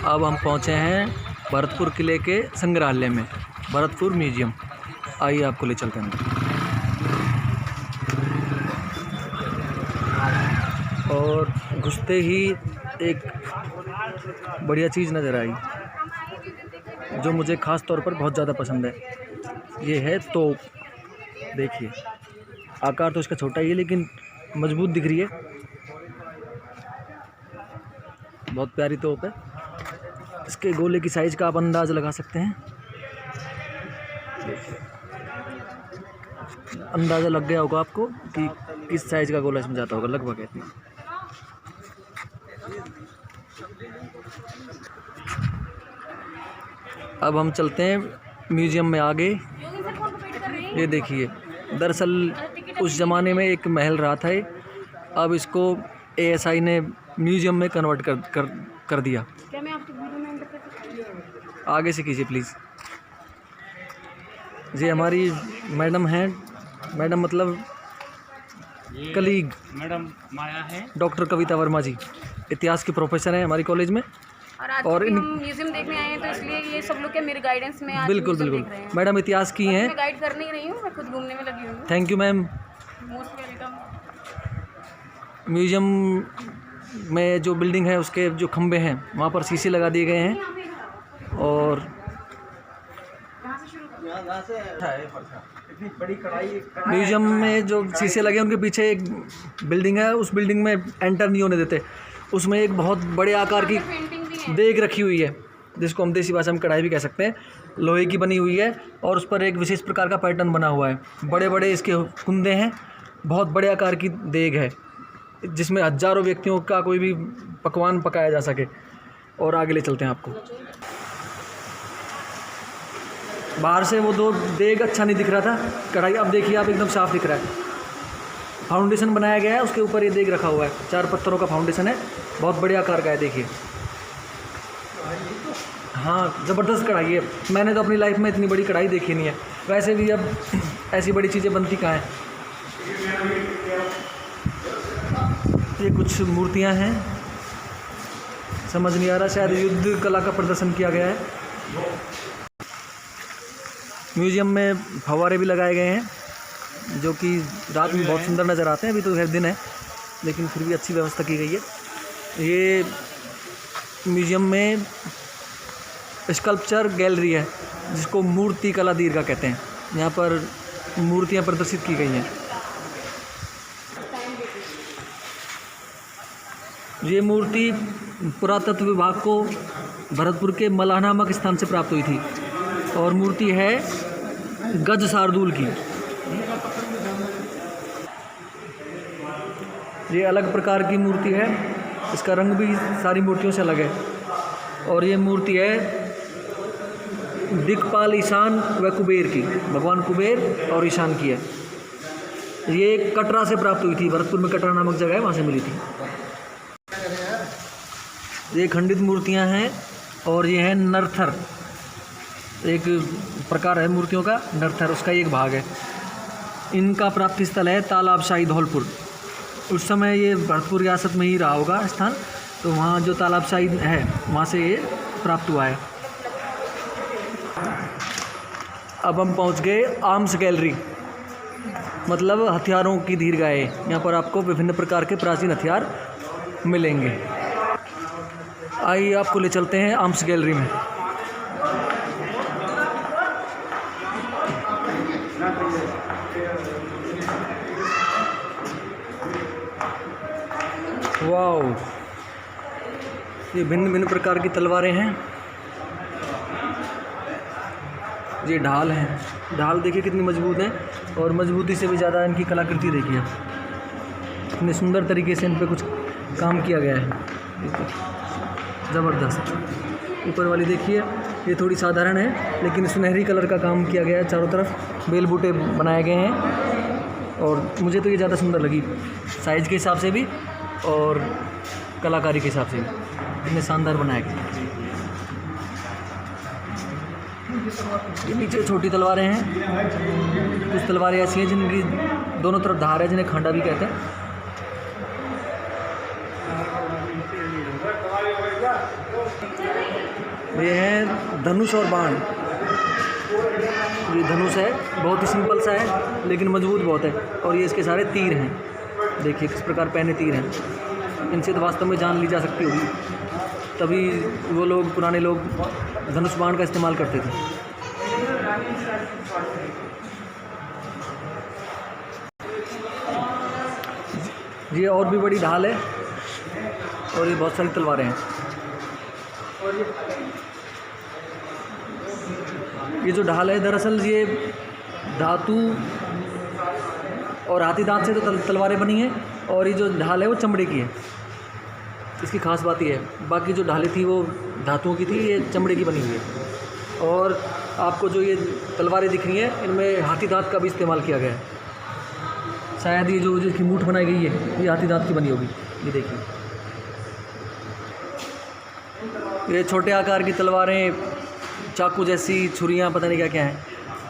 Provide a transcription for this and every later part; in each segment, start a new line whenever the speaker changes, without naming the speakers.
अब हम पहुँचे हैं भरतपुर किले के संग्रहालय में, भरतपुर म्यूजियम। आइए आपको ले चलते हैं। और घुसते ही एक बढ़िया चीज़ नज़र आई जो मुझे ख़ास तौर पर बहुत ज़्यादा पसंद है। ये है तोप। देखिए, आकार तो इसका छोटा ही है लेकिन मजबूत दिख रही है। बहुत प्यारी तोप है। इसके गोले की साइज़ का आप अंदाज़ लगा सकते हैं। अंदाज़ा लग गया होगा आपको कि किस साइज़ का गोला इसमें जाता होगा, लगभग इतना। अब हम चलते हैं म्यूज़ियम में आगे। ये देखिए, दरअसल उस ज़माने में एक महल रहा था, अब इसको ASI ने म्यूज़ियम में कन्वर्ट कर दिया। क्या मैं आपकी वीडियो में आगे से कीजिए प्लीज़। ये हमारी मैडम हैं, मैडम मतलब कलीग, मैडम माया है, डॉक्टर कविता वर्मा जी, इतिहास के प्रोफेसर हैं हमारी कॉलेज में।
और हम म्यूजियम देखने आए हैं तो इसलिए ये सब लोग के मेरे गाइडेंस में आज
बिल्कुल मैडम इतिहास की हैं।
मैं गाइड कर नहीं रही हूँ, मैं खुद घूमने में लगी हूँ।
Thank you ma'am.
Most welcome.
Museum में जो बिल्डिंग है उसके जो खंबे हैं वहाँ पर शीशे लगा दिए गए हैं। और म्यूजियम में जो शीशे लगे हैं उनके पीछे एक बिल्डिंग है, उस बिल्डिंग में एंटर नहीं होने देते। उसमें एक बहुत बड़े आकार की देग रखी हुई है, जिसको हम देसी भाषा में कढ़ाई भी कह सकते हैं। लोहे की बनी हुई है और उस पर एक विशेष प्रकार का पैटर्न बना हुआ है। बड़े बड़े इसके कुंदे हैं, बहुत बड़े आकार की देग है जिसमें हजारों व्यक्तियों का कोई भी पकवान पकाया जा सके। और आगे ले चलते हैं आपको। बाहर से वो दो देग अच्छा नहीं दिख रहा था, कढ़ाई अब देखिए आप एकदम साफ दिख रहा है। फाउंडेशन बनाया गया है, उसके ऊपर ये देग रखा हुआ है। 4 पत्थरों का फाउंडेशन है, बहुत बड़े आकार का है। देखिए, हाँ ज़बरदस्त कढ़ाई है। मैंने तो अपनी लाइफ में इतनी बड़ी कढ़ाई देखी नहीं है। वैसे भी अब ऐसी बड़ी चीज़ें बनती कहाँ हैं। ये कुछ मूर्तियाँ हैं, समझ नहीं आ रहा, शायद युद्ध कला का प्रदर्शन किया गया है। म्यूज़ियम में फव्वारे भी लगाए गए हैं जो कि रात में बहुत सुंदर नज़र आते हैं। अभी तो खैर दिन है लेकिन फिर भी अच्छी व्यवस्था की गई है। ये म्यूज़ियम में स्कल्पचर गैलरी है जिसको मूर्ति कला दीर्घा कहते हैं। यहाँ पर मूर्तियाँ प्रदर्शित की गई हैं। ये मूर्ति पुरातत्व विभाग को भरतपुर के मलाह नामक स्थान से प्राप्त हुई थी और मूर्ति है गज शार्दूल की। ये अलग प्रकार की मूर्ति है, इसका रंग भी सारी मूर्तियों से अलग है। और ये मूर्ति है दिक्पाल, ईशान व कुबेर की, भगवान कुबेर और ईशान की है। ये कटरा से प्राप्त हुई थी, भरतपुर में कटरा नामक जगह है, वहाँ से मिली थी। ये खंडित मूर्तियाँ हैं और ये है नरथर, एक प्रकार है मूर्तियों का नरथर, उसका एक भाग है। इनका प्राप्ति स्थल है तालाबशाही धौलपुर। उस समय ये भरतपुर रियासत में ही रहा होगा स्थान, तो वहाँ जो तालाबशाही है वहाँ से ये प्राप्त हुआ है। अब हम पहुँच गए आर्म्स गैलरी, मतलब हथियारों की दीर्घाएँ। यहाँ पर आपको विभिन्न प्रकार के प्राचीन हथियार मिलेंगे। आइए आपको ले चलते हैं आर्म्स गैलरी में। वाओ, ये भिन्न भिन्न प्रकार की तलवारें हैं। ये ढाल हैं, ढाल देखिए कितनी मजबूत है और मजबूती से भी ज़्यादा इनकी कलाकृति देखिए, इतने सुंदर तरीके से इन पे कुछ काम किया गया है, ज़बरदस्त। ऊपर वाली देखिए, ये थोड़ी साधारण है लेकिन सुनहरी कलर का काम किया गया है। चारों तरफ बेल बूटे बनाए गए हैं और मुझे तो ये ज़्यादा सुंदर लगी, साइज़ के हिसाब से भी और कलाकारी के हिसाब से भी इतने शानदार बनाए गए। ये नीचे छोटी तलवारें हैं, कुछ तलवारें ऐसी हैं जिनकी दोनों तरफ धार है, जिन्हें खंडा भी कहते हैं। ये है धनुष और बाण। ये धनुष है, बहुत ही सिंपल सा है लेकिन मजबूत बहुत है। और ये इसके सारे तीर हैं, देखिए किस प्रकार पहने तीर हैं। इनसे तो वास्तव में जान ली जा सकती होगी, तभी वो लोग, पुराने लोग धनुष बाण का इस्तेमाल करते थे। ये और भी बड़ी ढाल है और ये बहुत सारी तलवारें हैं। ये जो ढाल है दरअसल ये धातु और हाथी दांत से तो तलवारें बनी हैं, और ये जो ढाल है वो चमड़े की है। इसकी खास बात ये है, बाकी जो ढालें थी वो धातुओं की थी, ये चमड़े की बनी हुई है। और आपको जो ये तलवारें दिख रही हैं इनमें हाथी दांत का भी इस्तेमाल किया गया है। शायद ये जो जिसकी मूठ बनाई गई है ये हाथी दांत की बनी होगी। ये देखिए, ये छोटे आकार की तलवारें, चाकू जैसी छुरियाँ, पता नहीं क्या क्या हैं,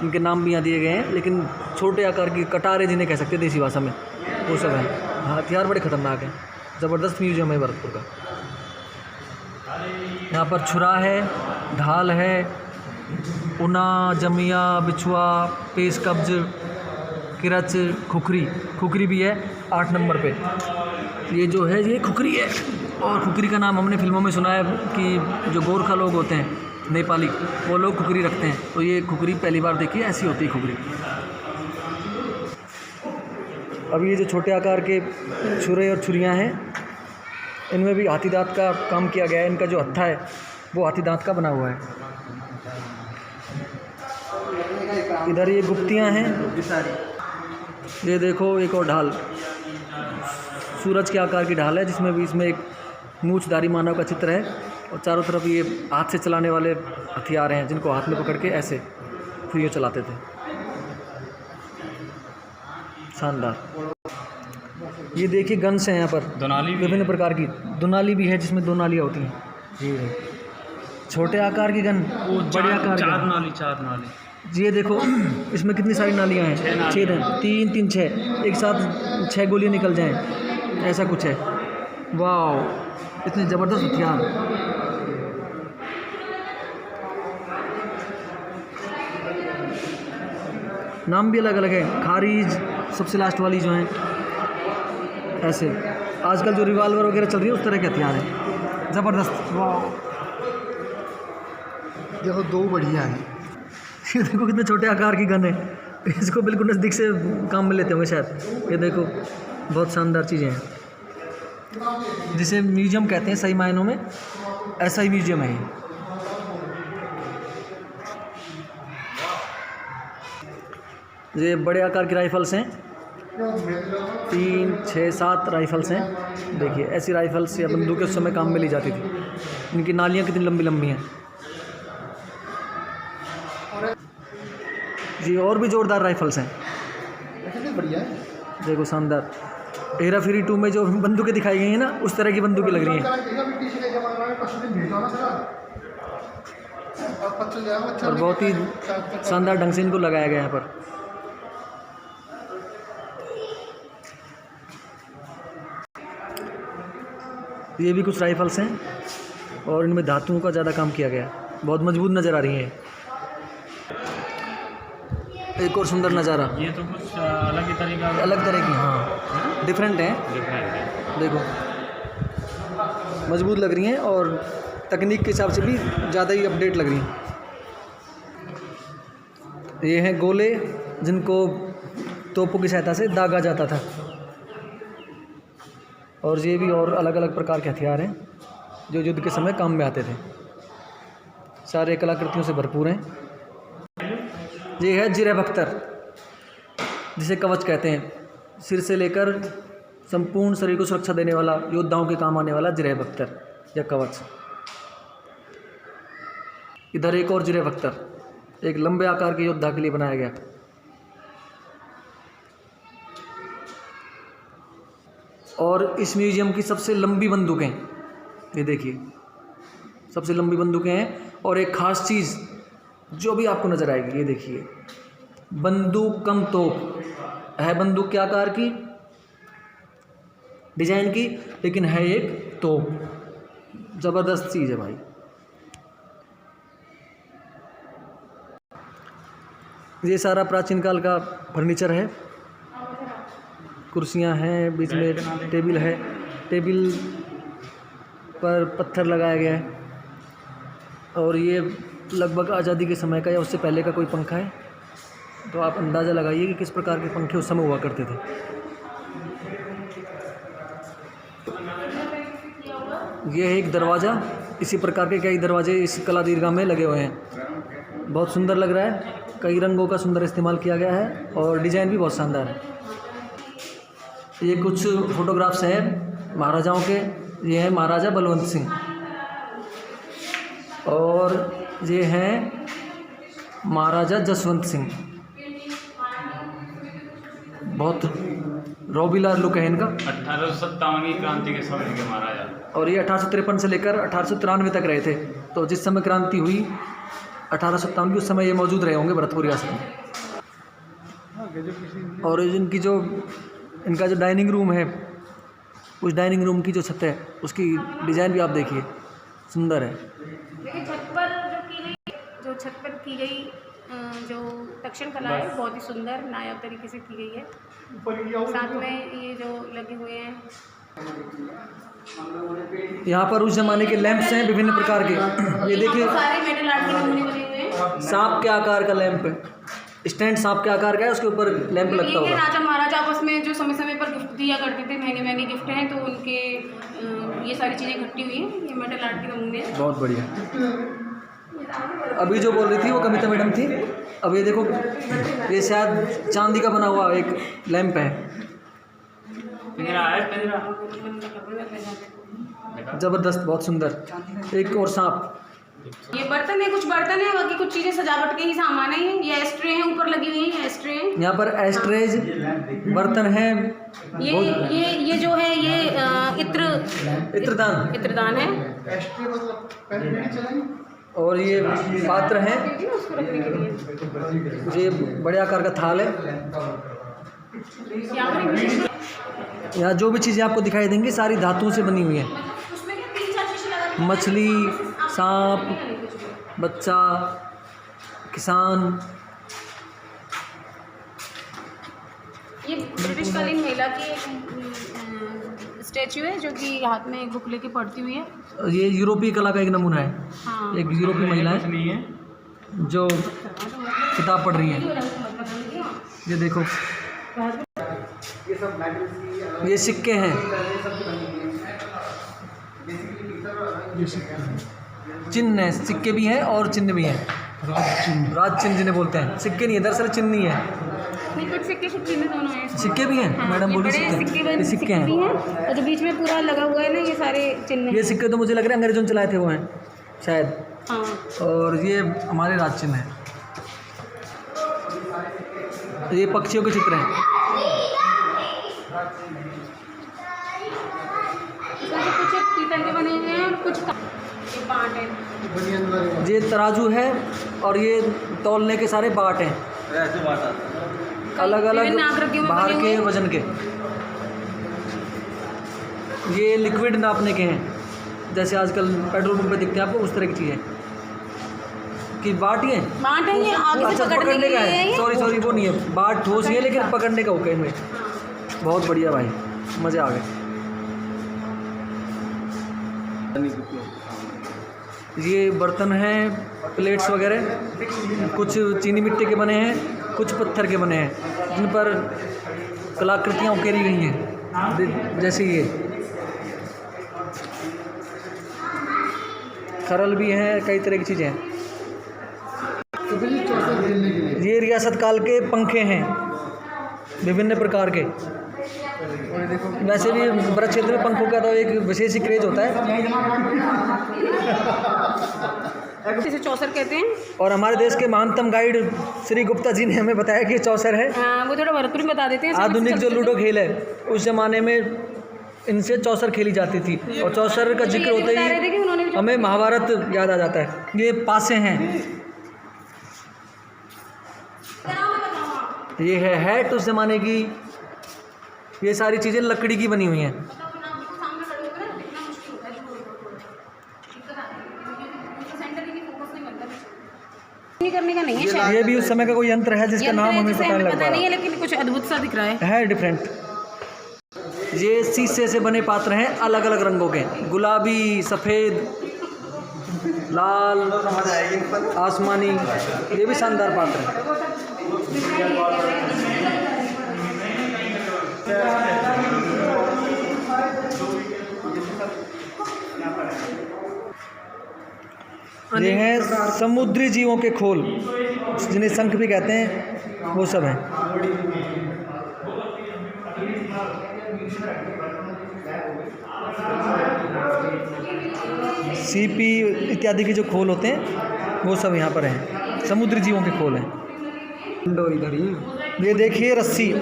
इनके नाम भी यहाँ दिए गए हैं। लेकिन छोटे आकार की कटारे जिन्हें कह सकते हैं देसी भाषा में, वो सब हैं। हथियार बड़े ख़तरनाक हैं। ज़बरदस्त म्यूजियम है भरतपुर का। यहाँ पर छुरा है, ढाल है, उना, जमिया, बिछुआ, पेश कब्ज, किरच, खुकरी भी है 8 नंबर पे। ये जो है ये खुकरी है, और खुकरी का नाम हमने फिल्मों में सुना है कि जो गोरखा लोग होते हैं नेपाली, वो लोग खुकरी रखते हैं। तो ये खुकरी पहली बार देखी है, ऐसी होती है खुकरी। अब ये जो छोटे आकार के छुरे और छुरियाँ हैं, इनमें भी हाथी दांत का काम किया गया है। इनका जो हत्था है वो हाथी दांत का बना हुआ है। इधर ये गुप्तियाँ हैं। ये देखो एक और ढाल, सूरज के आकार की ढाल है, जिसमें भी इसमें एक मूंछधारी मानव का चित्र है, और चारों तरफ ये हाथ से चलाने वाले हथियार हैं, जिनको हाथ में पकड़ के ऐसे फिर ये चलाते थे। शानदार। ये देखिए गन्स हैं यहाँ पर,
दोनाली
विभिन्न प्रकार की। दोनाली भी है जिसमें 2 नालियाँ होती हैं। जी, छोटे आकार की गन, बड़े आकार की।
4 नाली 4 नाली।
ये देखो इसमें कितनी सारी नालियाँ हैं, 6 हैं, 3 3 6, एक साथ 6 गोलियाँ निकल जाएं, ऐसा कुछ है। वाह, इतने ज़बरदस्त हथियार। नाम भी अलग अलग है, खारिज सबसे लास्ट वाली जो हैं, ऐसे। आजकल जो रिवाल्वर वगैरह चल रही है उस तरह के हथियार हैं, ज़बरदस्त। वाह,
देखो 2 बढ़िया है।
ये देखो कितने छोटे आकार की गन है, इसको बिल्कुल नज़दीक से काम में लेते होंगे शायद। ये देखो बहुत शानदार चीज़ें हैं, जिसे म्यूजियम कहते हैं सही मायनों में, ऐसा ही म्यूजियम है ये। बड़े आकार की राइफ़ल्स हैं, 3 6 7 राइफ़ल्स हैं। देखिए ऐसी राइफ़ल्स या बंदूकें उस समय काम में ली जाती थी। इनकी नालियाँ कितनी लंबी लंबी हैं जी। और भी जोरदार राइफ़ल्स हैं,
बढ़िया है।
देखो शानदार। हेरा फेरी 2 में जो बंदूकें दिखाई गई हैं ना, उस तरह की बंदूकें लग रही हैं, और बहुत ही शानदार ढंग से इनको लगाया गया है यहाँ पर। ये भी कुछ राइफ़ल्स हैं, और इनमें धातुओं का ज़्यादा काम किया गया है, बहुत मजबूत नज़र आ रही हैं। एक और सुंदर नज़ारा,
ये तो कुछ अलग ही तरीका,
अलग तरह की, हाँ डिफरेंट हैं। देखो मजबूत लग रही हैं, और तकनीक के हिसाब से भी ज़्यादा ही अपडेट लग रही हैं। ये हैं गोले, जिनको तोपों की सहायता से दागा जाता था। और ये भी और अलग अलग प्रकार के हथियार हैं जो युद्ध के समय काम में आते थे। सारे कलाकृतियों से भरपूर हैं। ये है जिरह बख्तर, जिसे कवच कहते हैं। सिर से लेकर संपूर्ण शरीर को सुरक्षा देने वाला, योद्धाओं के काम आने वाला जिरह बख्तर या कवच। इधर एक और जिरह बख्तर, एक लंबे आकार के योद्धा के लिए बनाया गया। और इस म्यूजियम की सबसे लंबी बंदूकें, ये देखिए सबसे लंबी बंदूकें हैं। और एक ख़ास चीज़ जो भी आपको नज़र आएगी, ये देखिए बंदूक कम तोप है। बंदूक के आकार की, डिजाइन की, लेकिन है एक तोप। ज़बरदस्त चीज़ है भाई। ये सारा प्राचीन काल का फर्नीचर है। कुर्सियां हैं, बीच में टेबल है, टेबल पर पत्थर लगाया गया है। और ये लगभग आज़ादी के समय का या उससे पहले का कोई पंखा है। तो आप अंदाज़ा लगाइए कि किस प्रकार के पंखे उस समय हुआ करते थे। ये है एक दरवाज़ा। इसी प्रकार के कई दरवाजे इस कला दीर्घा में लगे हुए हैं। बहुत सुंदर लग रहा है। कई रंगों का सुंदर इस्तेमाल किया गया है और डिज़ाइन भी बहुत शानदार है। ये कुछ फोटोग्राफ्स हैं महाराजाओं के। ये हैं महाराजा बलवंत सिंह और ये हैं महाराजा जसवंत सिंह। बहुत रौबीला लुक है इनका।
1857 की क्रांति के समय के महाराजा।
और ये 1853 से लेकर 1893 तक रहे थे। तो जिस समय क्रांति हुई 1857 की, उस समय ये मौजूद रहे होंगे भरतपुर रियासत में। और इनकी जो इनका जो डाइनिंग रूम है, उस डाइनिंग रूम की जो छत है उसकी डिज़ाइन भी आप देखिए, सुंदर है।
देखिए छत पर की गई जो तक्षण कला है बहुत ही सुंदर नायाब तरीके से की गई है। साथ में ये जो लगे हुए हैं,
यहाँ पर उस जमाने के लैंप्स हैं विभिन्न प्रकार के। ये देखिए
सारे मेटल आर्ट के नमूने बने हुए हैं।
सांप के आकार का लैंप है, स्टैंड सांप के आकार का है, उसके ऊपर लैंप लगता
ये
होगा।
राजा महाराजा आपस में जो समय समय पर गिफ्ट दिया करते थे, महंगे महंगे गिफ्ट हैं, तो उनके ये सारी चीज़ें इकट्ठी हुई हैं। ये मेटल आर्ट के नमूने हैं।
बहुत बढ़िया। अभी जो बोल रही थी वो कविता मैडम थी। अब ये देखो, ये शायद चांदी का बना हुआ एक लैंप है। ज़बरदस्त, बहुत सुंदर। एक और सांप।
ये बर्तन है, कुछ बर्तन है, बाकी कुछ चीज़ें सजावट के ही सामान है। ये एस्ट्रे हैं, ऊपर लगी हुई है एस्ट्रे हैं।
यहाँ पर एस्ट्रेज बर्तन हैं।
ये जो है ये
इत्रदान
इत्रदान है।
और ये पात्र हैं।
उसको रखने के लिए
ये बड़े आकार का थाल है। यहाँ जो भी चीज़ें आपको दिखाई देंगी सारी धातुओं से बनी हुई हैं।
उसमें क्या 3-4 शीशे लगा।
मछली, सांप, बच्चा, किसान।
ये ब्रिटिश कालीन महिला की एक स्टैचू है जो कि हाथ में एक बुक लेके पढ़ती हुई है।
ये यूरोपीय कला का एक नमूना है।
हाँ।
एक यूरोपीय महिला है
नहीं है
जो किताब पढ़ रही है। ये देखो, ये सिक्के हैं। चिन्ह है, सिक्के भी हैं और चिन्ह भी हैं। राज चिन्ह जिन्हें बोलते हैं। सिक्के नहीं है, दरअसल चिन्ह ही है।
नहीं, कुछ सिक्के कुछ चिन्ह दोनों हैं।
सिक्के भी हैं।
हाँ,
मैडम
ये
बोली
बड़े
सिक्के
सिक्के
सिक्के
भी
हैं।
हैं और जो बीच में पूरा लगा हुआ है ना, ये सारे चिन्ह हैं।
ये सिक्के तो मुझे लग रहा है अंग्रेजों ने चलाए थे वो हैं शायद।
हाँ।
और ये हमारे राज चिन्ह हैं। ये पक्षियों के चित्र हैं।
कुछ पीतल के बने हुए हैं और कुछ ये बाट है।
ये तराजू है और ये तौलने के सारे बाट हैं, अलग अलग
विभिन्न आकृतियों में
बाहर
बने
के
हुए।
वजन के। ये लिक्विड नापने के हैं, जैसे आजकल पेट्रोल पंप पे दिखते हैं आपको, उस तरह की चीज़ है कि बाट ये
बाट है, ये आगे से
अच्छा
पकड़ने के
पकड़ने का
लिए
है।
है।
सॉरी वो नहीं है, बाट ठोस ही है लेकिन पकड़ने का होगा इनमें। बहुत बढ़िया भाई, मज़े आ गए। ये बर्तन हैं, प्लेट्स वगैरह, कुछ चीनी मिट्टी के बने हैं, कुछ पत्थर के बने हैं, जिन पर कलाकृतियाँ उकेरी गई हैं। जैसे ये खरल भी हैं, कई तरह की चीज़ें हैं। ये रियासत काल के पंखे हैं विभिन्न प्रकार के। वैसे भी ब्रज क्षेत्र में पंखों का तो एक विशेष ही क्रेज होता है।
इसे चौसर कहते हैं।
और हमारे देश के महानतम गाइड श्री गुप्ता जी ने हमें बताया कि ये चौसर है।
वो थोड़ा भरतपुर में बता देते हैं।
आधुनिक जो लूडो खेल है, उस जमाने में इनसे चौसर खेली जाती थी। और चौसर का जिक्र होते ही हमें महाभारत याद आ जाता है। ये पासे हैं। ये है हैट उस जमाने की। ये सारी चीज़ें लकड़ी की बनी हुई हैं।
करने का नहीं है शायद।
ये भी उस समय का कोई यंत्र है जिसका नाम हमें
जिसे
पता नहीं लग पा
नहीं है,
रहा
लेकिन कुछ अद्भुत सा दिख रहा
है डिफरेंट। ये शीशे से बने पात्र हैं अलग अलग रंगों के, गुलाबी, सफ़ेद, लाल, आसमानी। ये भी शानदार पात्र है। ये हैं समुद्री जीवों के खोल, जिन्हें शंख भी कहते हैं, वो सब हैं। सीपी इत्यादि के जो खोल होते हैं वो सब यहाँ पर हैं, समुद्री जीवों के खोल हैं। ये देखिए रस्सी,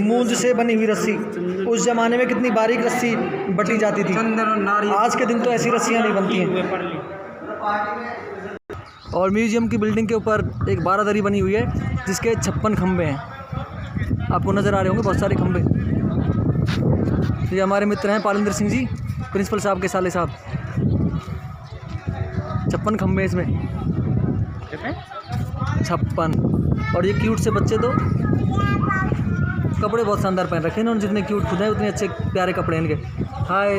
मूंज से बनी हुई रस्सी। उस ज़माने में कितनी बारीक रस्सी बटी जाती थी, आज के दिन तो ऐसी रस्सियाँ नहीं बनती हैं। और म्यूजियम की बिल्डिंग के ऊपर एक बारादरी बनी हुई है जिसके 56 खंभे हैं, आपको नज़र आ रहे होंगे बहुत सारे खंभे। ये हमारे मित्र हैं पालिंदर सिंह जी, प्रिंसिपल साहब के साले साहब। 56 खंभे इसमें, 56। और ये क्यूट से बच्चे तो कपड़े बहुत शानदार पहन रखे हैं इन्होंने, जितने क्यूट खुद हैं उतने अच्छे प्यारे कपड़े हैं इनके। हाय,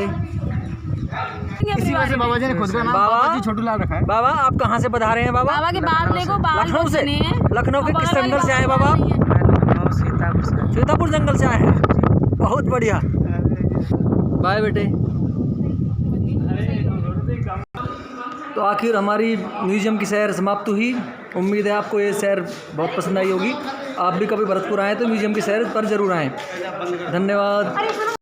इसी वजह से बाबा जी ने खुद का नाम बाबा जी छोटू लाल रखा है।
बाबा आप कहाँ से पधारे हैं बाबा?
बाबा के बाल देखो, बाल
लखनऊ से। लखनऊ के किस जंगल से आए बाबा?
सीतापुर
सीतापुर जंगल से आए हैं, बहुत बढ़िया। बाय बेटे। तो आखिर हमारी म्यूजियम की सैर समाप्त हुई। उम्मीद है आपको ये सैर बहुत पसंद आई होगी। आप भी कभी भरतपुर आएँ तो म्यूजियम की सैर पर ज़रूर आएँ। धन्यवाद।